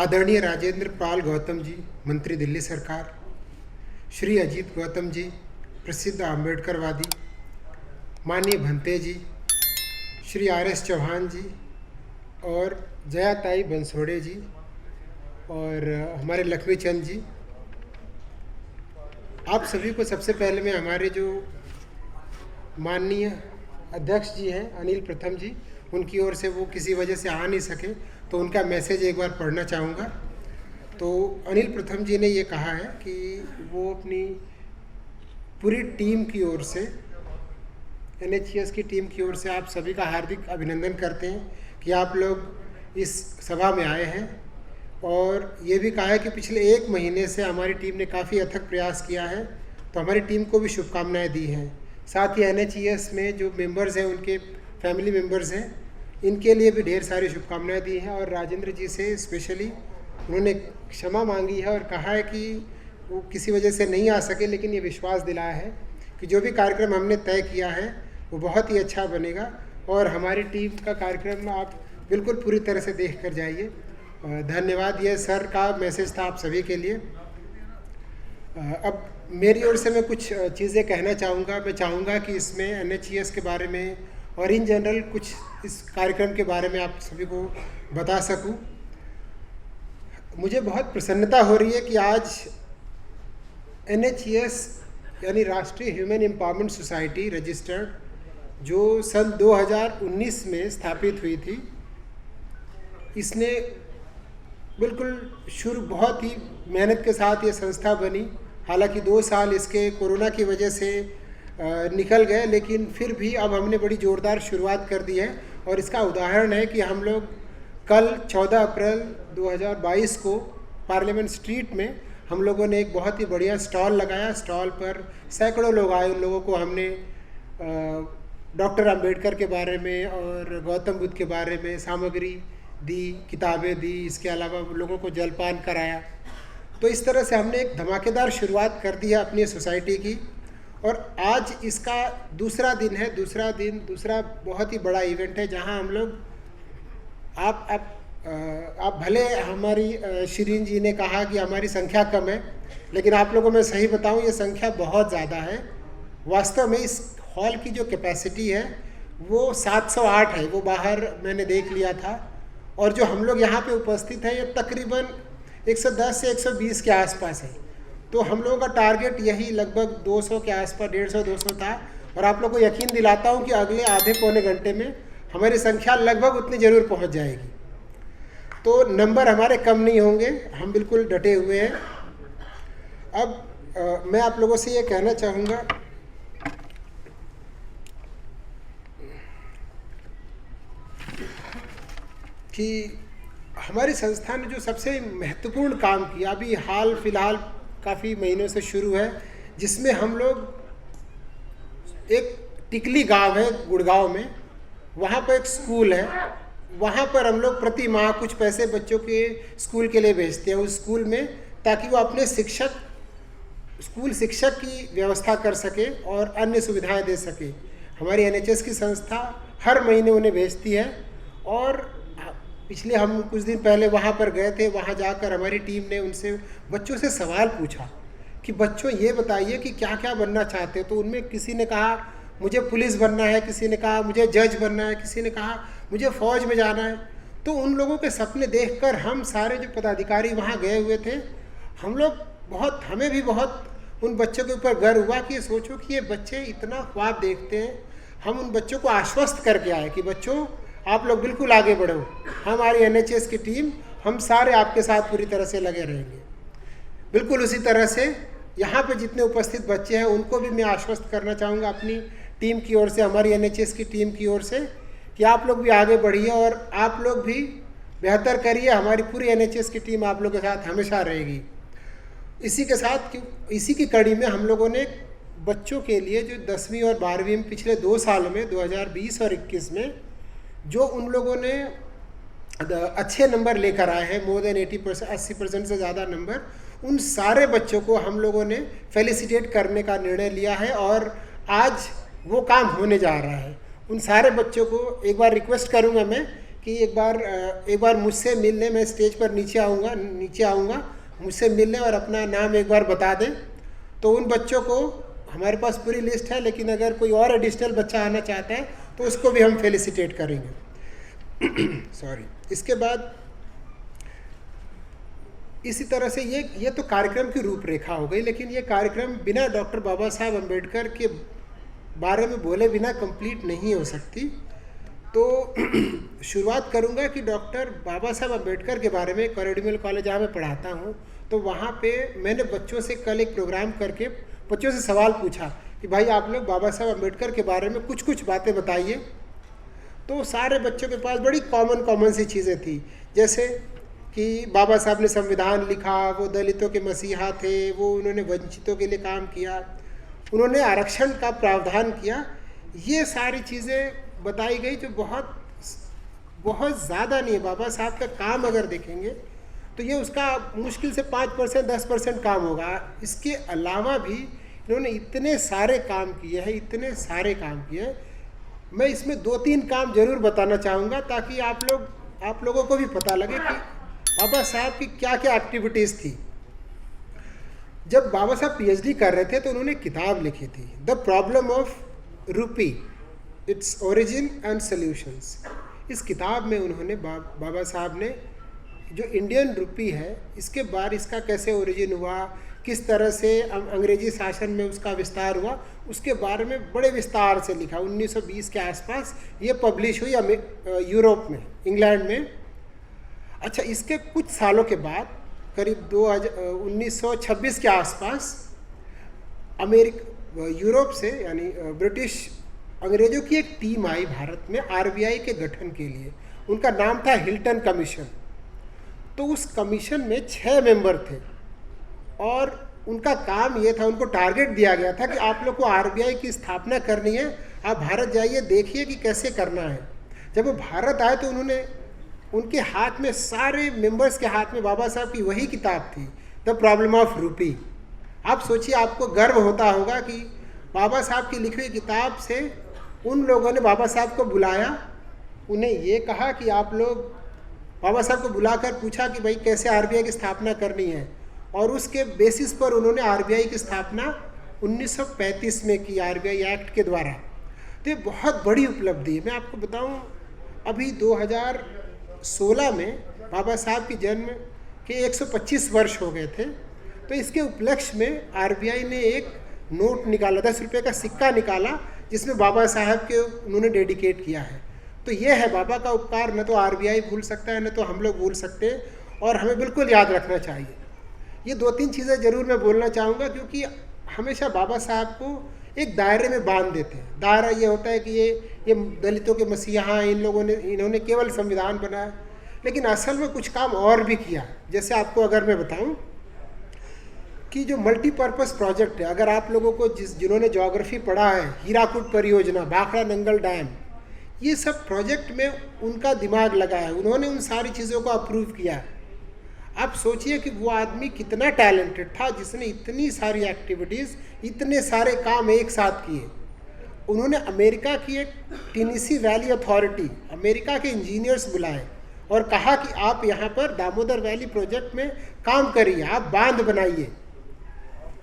आदरणीय राजेंद्र पाल गौतम जी, मंत्री दिल्ली सरकार, श्री अजीत गौतम जी, प्रसिद्ध आम्बेडकरवादी, माननीय भंते जी, श्री आर.एस. चौहान जी और जयाताई बंसोड़े जी और हमारे लक्ष्मी चंद जी, आप सभी को सबसे पहले मैं हमारे जो माननीय अध्यक्ष जी हैं अनिल प्रथम जी, उनकी ओर से वो किसी वजह से आ नहीं सके तो उनका मैसेज एक बार पढ़ना चाहूँगा। तो अनिल प्रथम जी ने ये कहा है कि वो अपनी पूरी टीम की ओर से, NHS की टीम की ओर से आप सभी का हार्दिक अभिनंदन करते हैं कि आप लोग इस सभा में आए हैं, और ये भी कहा है कि पिछले 1 महीने से हमारी टीम ने काफ़ी अथक प्रयास किया है, तो हमारी टीम को भी शुभकामनाएं दी हैं। साथ ही NHS में जो मेंबर्स हैं, उनके फैमिली मेंबर्स हैं, इनके लिए भी ढेर सारी शुभकामनाएं दी हैं। और राजेंद्र जी से स्पेशली उन्होंने क्षमा मांगी है और कहा है कि वो किसी वजह से नहीं आ सके, लेकिन ये विश्वास दिलाया है कि जो भी कार्यक्रम हमने तय किया है वो बहुत ही अच्छा बनेगा और हमारी टीम का कार्यक्रम आप बिल्कुल पूरी तरह से देख कर जाइए। धन्यवाद। ये सर का मैसेज था आप सभी के लिए। अब मेरी ओर से मैं कुछ चीज़ें कहना चाहूँगा। मैं चाहूँगा कि इसमें NHS के बारे में और इन जनरल कुछ इस कार्यक्रम के बारे में आप सभी को बता सकूं। मुझे बहुत प्रसन्नता हो रही है कि आज NHS यानी राष्ट्रीय ह्यूमन एम्पावरमेंट सोसाइटी रजिस्टर्ड, जो सन 2019 में स्थापित हुई थी, इसने बिल्कुल शुरू बहुत ही मेहनत के साथ ये संस्था बनी। हालांकि 2 साल इसके कोरोना की वजह से निकल गए, लेकिन फिर भी अब हमने बड़ी ज़ोरदार शुरुआत कर दी है। और इसका उदाहरण है कि हम लोग कल 14 अप्रैल 2022 को पार्लियामेंट स्ट्रीट में हम लोगों ने एक बहुत ही बढ़िया स्टॉल लगाया। स्टॉल पर सैकड़ों लोग आए। उन लोगों को हमने डॉक्टर अंबेडकर के बारे में और गौतम बुद्ध के बारे में सामग्री दी, किताबें दी, इसके अलावा लोगों को जलपान कराया। तो इस तरह से हमने एक धमाकेदार शुरुआत कर दी है अपनी सोसाइटी की। और आज इसका दूसरा दिन है। दूसरा बहुत ही बड़ा इवेंट है, जहां हम लोग आप भले, हमारी शिरीन जी ने कहा कि हमारी संख्या कम है, लेकिन आप लोगों में सही बताऊं, ये संख्या बहुत ज़्यादा है। वास्तव में इस हॉल की जो कैपेसिटी है वो 708 है, वो बाहर मैंने देख लिया था। और जो हम लोग यहाँ पे उपस्थित हैं, ये तकरीबन 110 से 120 के आसपास है। तो हम लोगों का टारगेट यही लगभग 200 के आसपास, 150-200 था। और आप लोग को यकीन दिलाता हूँ कि अगले आधे पौने घंटे में हमारी संख्या लगभग उतनी ज़रूर पहुँच जाएगी। तो नंबर हमारे कम नहीं होंगे, हम बिल्कुल डटे हुए हैं। अब मैं आप लोगों से ये कहना चाहूँगा कि हमारी संस्था ने जो सबसे महत्वपूर्ण काम किया, अभी हाल फिलहाल काफ़ी महीनों से शुरू है, जिसमें हम लोग एक टिकली गांव है गुड़गांव में, वहाँ पर एक स्कूल है। वहाँ पर हम लोग प्रति माह कुछ पैसे बच्चों के स्कूल के लिए भेजते हैं उस स्कूल में, ताकि वो अपने स्कूल शिक्षक की व्यवस्था कर सके और अन्य सुविधाएं दे सके। हमारी NHS की संस्था हर महीने उन्हें भेजती है। और पिछले हम कुछ दिन पहले वहाँ पर गए थे। वहाँ जाकर हमारी टीम ने उनसे, बच्चों से सवाल पूछा कि बच्चों ये बताइए कि क्या क्या बनना चाहते हो। तो उनमें किसी ने कहा मुझे पुलिस बनना है, किसी ने कहा मुझे जज बनना है, किसी ने कहा मुझे फ़ौज में जाना है। तो उन लोगों के सपने देखकर हम सारे जो पदाधिकारी वहाँ गए हुए थे, हमें भी बहुत उन बच्चों के ऊपर गर्व हुआ कि सोचो कि ये बच्चे इतना ख्वाब देखते हैं। हम उन बच्चों को आश्वस्त करके आए कि बच्चों आप लोग बिल्कुल आगे बढ़ो, हमारी NHS की टीम, हम सारे आपके साथ पूरी तरह से लगे रहेंगे। बिल्कुल उसी तरह से यहाँ पे जितने उपस्थित बच्चे हैं उनको भी मैं आश्वस्त करना चाहूँगा अपनी टीम की ओर से, हमारी NHS की टीम की ओर से, कि आप लोग भी आगे बढ़िए और आप लोग भी बेहतर करिए। हमारी पूरी NHS की टीम आप लोगों के साथ हमेशा रहेगी। इसी की कड़ी में हम लोगों ने बच्चों के लिए जो 10वीं और 12वीं में पिछले 2 सालों में 2020 और 21 में जो उन लोगों ने अच्छे नंबर लेकर आए हैं, मोर देन 80%, 80% से ज़्यादा नंबर, उन सारे बच्चों को हम लोगों ने फेलिसिटेट करने का निर्णय लिया है। और आज वो काम होने जा रहा है। उन सारे बच्चों को एक बार रिक्वेस्ट करूंगा मैं कि एक बार मुझसे मिलने, मैं स्टेज पर नीचे आऊँगा मुझसे मिलने और अपना नाम एक बार बता दें, तो उन बच्चों को, हमारे पास पूरी लिस्ट है, लेकिन अगर कोई और एडिशनल बच्चा आना चाहता है तो उसको भी हम फेलिसिटेट करेंगे। सॉरी। इसके बाद इसी तरह से ये तो कार्यक्रम की रूपरेखा हो गई, लेकिन ये कार्यक्रम बिना डॉक्टर बाबा साहब अम्बेडकर के बारे में बोले बिना कंप्लीट नहीं हो सकती। तो शुरुआत करूंगा कि डॉक्टर बाबा साहब अम्बेडकर के बारे में, कॉरेडिमल कॉलेज जहाँ मैं पढ़ाता हूँ, तो वहाँ पे मैंने बच्चों से कल एक प्रोग्राम करके बच्चों से सवाल पूछा कि भाई आप लोग बाबा साहब अम्बेडकर के बारे में कुछ कुछ बातें बताइए। तो सारे बच्चों के पास बड़ी कॉमन सी चीज़ें थी, जैसे कि बाबा साहब ने संविधान लिखा, वो दलितों के मसीहा थे, वो उन्होंने वंचितों के लिए काम किया, उन्होंने आरक्षण का प्रावधान किया। ये सारी चीज़ें बताई गई जो बहुत ज़्यादा नहीं है। बाबा साहब का काम अगर देखेंगे तो ये उसका मुश्किल से 5% 10% काम होगा। इसके अलावा भी इन्होंने इतने सारे काम किए हैं, मैं इसमें 2-3 काम जरूर बताना चाहूँगा ताकि आप लोगों को भी पता लगे कि बाबा साहब की क्या क्या एक्टिविटीज़ थी। जब बाबा साहब पीएचडी कर रहे थे तो उन्होंने किताब लिखी थी, द प्रॉब्लम ऑफ रूपी, इट्स ओरिजिन एंड सॉल्यूशंस। इस किताब में उन्होंने बाबा साहब ने जो इंडियन रूपी है, इसके बाद इसका कैसे ओरिजिन हुआ, किस तरह से अंग्रेजी शासन में उसका विस्तार हुआ, उसके बारे में बड़े विस्तार से लिखा। 1920 के आसपास ये पब्लिश हुई यूरोप में, इंग्लैंड में। अच्छा, इसके कुछ सालों के बाद करीब 1926 के आसपास यूरोप से, यानी ब्रिटिश अंग्रेजों की एक टीम आई भारत में आरबीआई के गठन के लिए। उनका नाम था हिल्टन कमीशन। तो उस कमीशन में 6 मेंबर थे और उनका काम ये था, उनको टारगेट दिया गया था कि आप लोग को आरबीआई की स्थापना करनी है, आप भारत जाइए, देखिए कि कैसे करना है। जब वो भारत आए तो उनके हाथ में, सारे मेंबर्स के हाथ में बाबा साहब की वही किताब थी, द प्रॉब्लम ऑफ रूपी। आप सोचिए, आपको गर्व होता होगा कि बाबा साहब की लिखी हुई किताब से उन लोगों ने बाबा साहब को बुलाया, उन्हें ये कहा कि आप लोग, बाबा साहब को बुलाकर पूछा कि भाई कैसे आरबीआई की स्थापना करनी है, और उसके बेसिस पर उन्होंने आरबीआई की स्थापना 1935 में की, आरबीआई एक्ट के द्वारा। तो ये बहुत बड़ी उपलब्धि है। मैं आपको बताऊं, अभी 2016 में बाबा साहब की जन्म के 125 वर्ष हो गए थे। तो इसके उपलक्ष्य में आरबीआई ने एक नोट निकाला, 10 रुपये का सिक्का निकाला, जिसमें बाबा साहब के उन्होंने डेडिकेट किया है। तो ये है बाबा का उपकार, न तो आरबीआई भूल सकता है, न तो हम लोग भूल सकते हैं, और हमें बिल्कुल याद रखना चाहिए। ये 2-3 चीज़ें ज़रूर मैं बोलना चाहूँगा, क्योंकि हमेशा बाबा साहब को एक दायरे में बांध देते हैं। दायरा ये होता है कि ये दलितों के मसीहा, इन्होंने केवल संविधान बनाया, लेकिन असल में कुछ काम और भी किया। जैसे आपको अगर मैं बताऊँ कि जो मल्टीपर्पज़ प्रोजेक्ट है, अगर आप लोगों को जिन्होंने ज्योग्राफी पढ़ा है, हीराकुड परियोजना, भाखड़ा नंगल डैम, ये सब प्रोजेक्ट में उनका दिमाग लगा है, उन्होंने उन सारी चीज़ों को अप्रूव किया है। आप सोचिए कि वो आदमी कितना टैलेंटेड था, जिसने इतनी सारी एक्टिविटीज़, इतने सारे काम एक साथ किए। उन्होंने अमेरिका की एक टेनेसी वैली अथॉरिटी, अमेरिका के इंजीनियर्स बुलाए और कहा कि आप यहाँ पर दामोदर वैली प्रोजेक्ट में काम करिए, आप बांध बनाइए।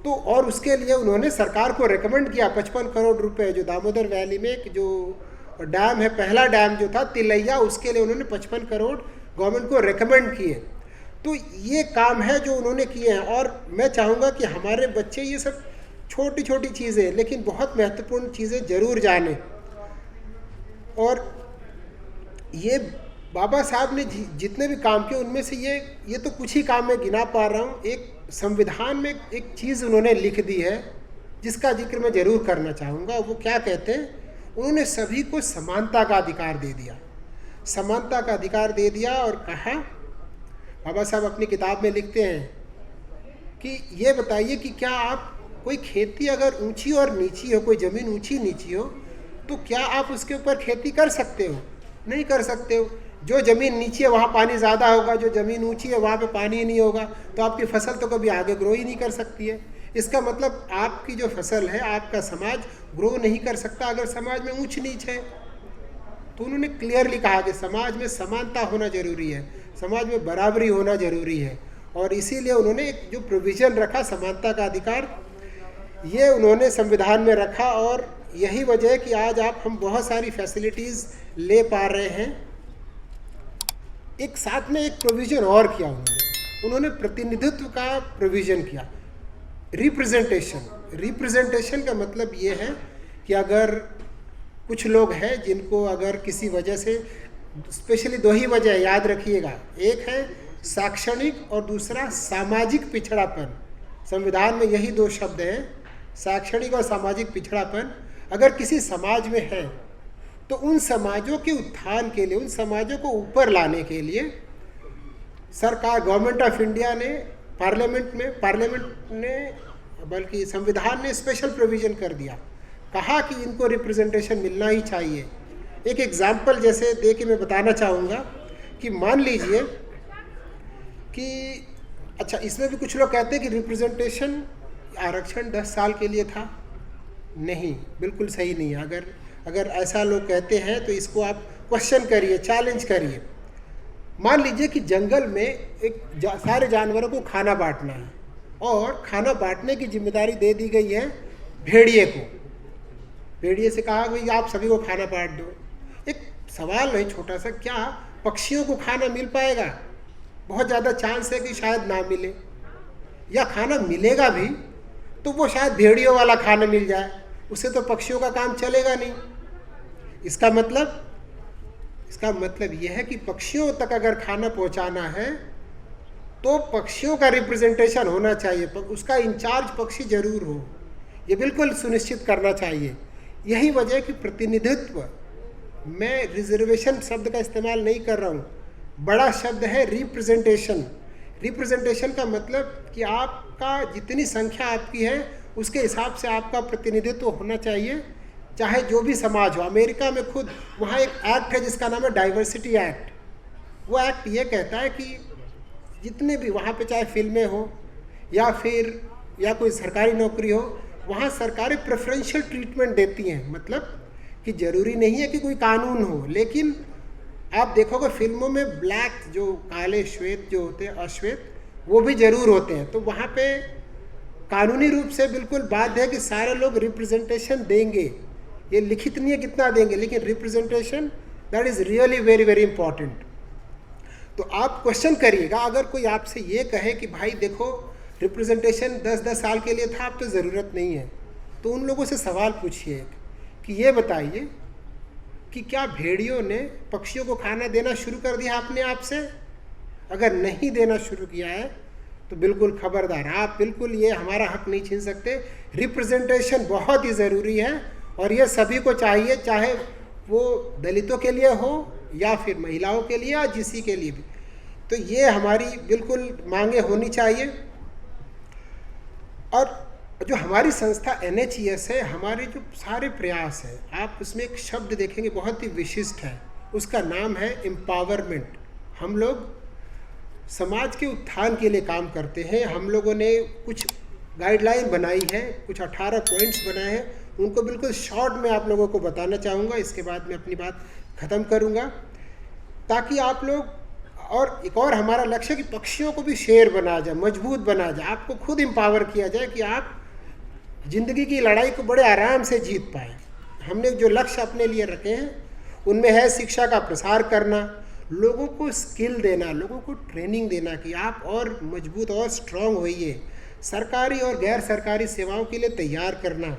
तो और उसके लिए उन्होंने सरकार को रेकमेंड किया 55 करोड़ रुपए, जो दामोदर वैली में एक जो डैम है, पहला डैम जो था तिलैया, उसके लिए उन्होंने 55 करोड़ गवर्नमेंट को रेकमेंड किए। तो ये काम है जो उन्होंने किए हैं, और मैं चाहूँगा कि हमारे बच्चे ये सब छोटी छोटी चीज़ें, लेकिन बहुत महत्वपूर्ण चीज़ें ज़रूर जाने। और ये बाबा साहब ने जितने भी काम किए, उनमें से ये तो कुछ ही काम मैं गिना पा रहा हूँ। एक संविधान में एक चीज़ उन्होंने लिख दी है, जिसका जिक्र मैं ज़रूर करना चाहूँगा। वो क्या कहते हैं, उन्होंने सभी को समानता का अधिकार दे दिया, समानता का अधिकार दे दिया। और कहा, बाबा साहब अपनी किताब में लिखते हैं कि ये बताइए कि क्या आप, कोई खेती अगर ऊंची और नीची हो, कोई ज़मीन ऊंची नीची हो, तो क्या आप उसके ऊपर खेती कर सकते हो? नहीं कर सकते हो। जो ज़मीन नीची है वहाँ पानी ज़्यादा होगा, जो ज़मीन ऊंची है वहाँ पे पानी ही नहीं होगा, तो आपकी फसल तो कभी आगे ग्रो ही नहीं कर सकती है। इसका मतलब आपकी जो फसल है, आपका समाज ग्रो नहीं कर सकता अगर समाज में ऊंच नीच है। तो उन्होंने क्लियरली कहा कि समाज में समानता होना जरूरी है, समाज में बराबरी होना जरूरी है, और इसीलिए उन्होंने एक जो प्रोविज़न रखा समानता का अधिकार, ये उन्होंने संविधान में रखा। और यही वजह है कि आज हम बहुत सारी फैसिलिटीज़ ले पा रहे हैं। एक साथ में एक प्रोविज़न और किया उन्होंने प्रतिनिधित्व का प्रोविज़न किया, रिप्रेजेंटेशन का मतलब ये है कि अगर कुछ लोग हैं जिनको अगर किसी वजह से, स्पेशली 2 ही वजह याद रखिएगा, एक है शैक्षणिक और दूसरा सामाजिक पिछड़ापन। संविधान में यही 2 शब्द हैं, शैक्षणिक और सामाजिक पिछड़ापन। अगर किसी समाज में है तो उन समाजों के उत्थान के लिए, उन समाजों को ऊपर लाने के लिए सरकार, गवर्नमेंट ऑफ इंडिया ने, पार्लियामेंट ने, बल्कि संविधान ने स्पेशल प्रोविज़न कर दिया, कहा कि इनको रिप्रेजेंटेशन मिलना ही चाहिए। एक एग्जाम्पल जैसे दे के मैं बताना चाहूँगा कि मान लीजिए कि अच्छा, इसमें भी कुछ लोग कहते हैं कि रिप्रेजेंटेशन, आरक्षण 10 साल के लिए था। नहीं, बिल्कुल सही नहीं है। अगर ऐसा लोग कहते हैं तो इसको आप क्वेश्चन करिए, चैलेंज करिए। मान लीजिए कि जंगल में सारे जानवरों को खाना बांटना है और खाना बांटने की जिम्मेदारी दे दी गई है भेड़िए को। भेड़िए से कहा भाई आप सभी को खाना बांट दो। एक सवाल है छोटा सा, क्या पक्षियों को खाना मिल पाएगा? बहुत ज़्यादा चांस है कि शायद ना मिले, या खाना मिलेगा भी तो वो शायद भेड़ियों वाला खाना मिल जाए, उससे तो पक्षियों का काम चलेगा नहीं। इसका मतलब यह है कि पक्षियों तक अगर खाना पहुंचाना है तो पक्षियों का रिप्रेजेंटेशन होना चाहिए, उसका इंचार्ज पक्षी जरूर हो, ये बिल्कुल सुनिश्चित करना चाहिए। यही वजह है कि प्रतिनिधित्व, मैं रिजर्वेशन शब्द का इस्तेमाल नहीं कर रहा हूँ, बड़ा शब्द है रिप्रेजेंटेशन। रिप्रेजेंटेशन का मतलब कि आपका जितनी संख्या आपकी है उसके हिसाब से आपका प्रतिनिधित्व होना चाहिए, चाहे जो भी समाज हो। अमेरिका में खुद वहाँ एक एक्ट है जिसका नाम है डाइवर्सिटी एक्ट। वो एक्ट ये कहता है कि जितने भी वहाँ पे, चाहे फिल्में हो या कोई सरकारी नौकरी हो, वहाँ सरकारें प्रेफरेंशियल ट्रीटमेंट देती हैं। मतलब कि ज़रूरी नहीं है कि कोई कानून हो, लेकिन आप देखोगे फिल्मों में ब्लैक, जो काले श्वेत जो होते हैं, अश्वेत, वो भी ज़रूर होते हैं। तो वहाँ पे कानूनी रूप से बिल्कुल बाध्य है कि सारे लोग रिप्रेजेंटेशन देंगे। ये लिखित नहीं है कितना देंगे, लेकिन representation that is really very very important. तो आप क्वेश्चन करिएगा, अगर कोई आपसे ये कहे कि भाई देखो रिप्रेजेंटेशन 10-10 साल के लिए था, अब तो ज़रूरत नहीं है, तो उन लोगों से सवाल पूछिए कि ये बताइए कि क्या भेड़ियों ने पक्षियों को खाना देना शुरू कर दिया अपने आप से? अगर नहीं देना शुरू किया है तो बिल्कुल खबरदार, आप बिल्कुल ये हमारा हक नहीं छीन सकते। रिप्रेजेंटेशन बहुत ही ज़रूरी है और ये सभी को चाहिए, चाहे वो दलितों के लिए हो या फिर महिलाओं के लिए या जिसी के लिए भी। तो ये हमारी बिल्कुल मांगे होनी चाहिए। और जो हमारी संस्था NHES है, हमारे जो सारे प्रयास हैं, आप उसमें एक शब्द देखेंगे बहुत ही विशिष्ट है, उसका नाम है एम्पावरमेंट। हम लोग समाज के उत्थान के लिए काम करते हैं। हम लोगों ने कुछ गाइडलाइन बनाई है, कुछ 18 पॉइंट्स बनाए हैं, उनको बिल्कुल शॉर्ट में आप लोगों को बताना चाहूँगा। इसके बाद मैं अपनी बात ख़त्म करूँगा, ताकि आप लोग, और एक और हमारा लक्ष्य है कि पक्षियों को भी शेर बनाया जाए, मजबूत बनाया जाए, आपको खुद एम्पावर किया जाए कि आप ज़िंदगी की लड़ाई को बड़े आराम से जीत पाए। हमने जो लक्ष्य अपने लिए रखे हैं उनमें है शिक्षा का प्रसार करना, लोगों को स्किल देना, लोगों को ट्रेनिंग देना कि आप और मजबूत और स्ट्रांग होइए, सरकारी और गैर सरकारी सेवाओं के लिए तैयार करना,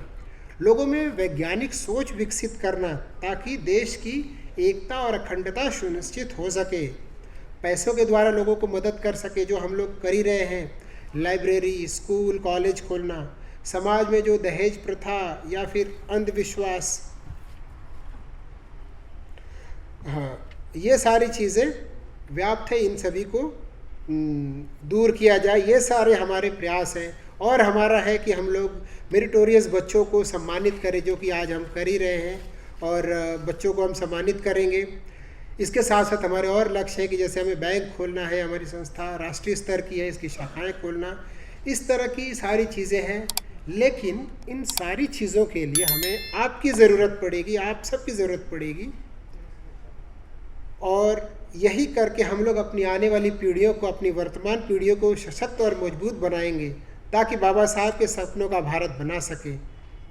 लोगों में वैज्ञानिक सोच विकसित करना ताकि देश की एकता और अखंडता सुनिश्चित हो सके, पैसों के द्वारा लोगों को मदद कर सके, जो हम लोग कर ही रहे हैं, लाइब्रेरी, स्कूल, कॉलेज खोलना, समाज में जो दहेज प्रथा या फिर अंधविश्वास, हाँ, ये सारी चीज़ें व्याप्त है, इन सभी को दूर किया जाए, ये सारे हमारे प्रयास हैं। और हमारा है कि हम लोग मेरिटोरियस बच्चों को सम्मानित करें, जो कि आज हम कर ही रहे हैं, और बच्चों को हम सम्मानित करेंगे। इसके साथ साथ हमारे और लक्ष्य है कि जैसे हमें बैंक खोलना है, हमारी संस्था राष्ट्रीय स्तर की है, इसकी शाखाएं खोलना, इस तरह की सारी चीज़ें हैं। लेकिन इन सारी चीज़ों के लिए हमें आपकी ज़रूरत पड़ेगी, आप सबकी ज़रूरत पड़ेगी। और यही करके हम लोग अपनी आने वाली पीढ़ियों को, अपनी वर्तमान पीढ़ियों को सशक्त और मजबूत बनाएंगे, ताकि बाबा साहब के सपनों का भारत बना सके।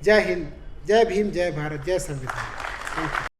जय हिंद, जय भीम, जय भारत, जय संविधान। Thank you.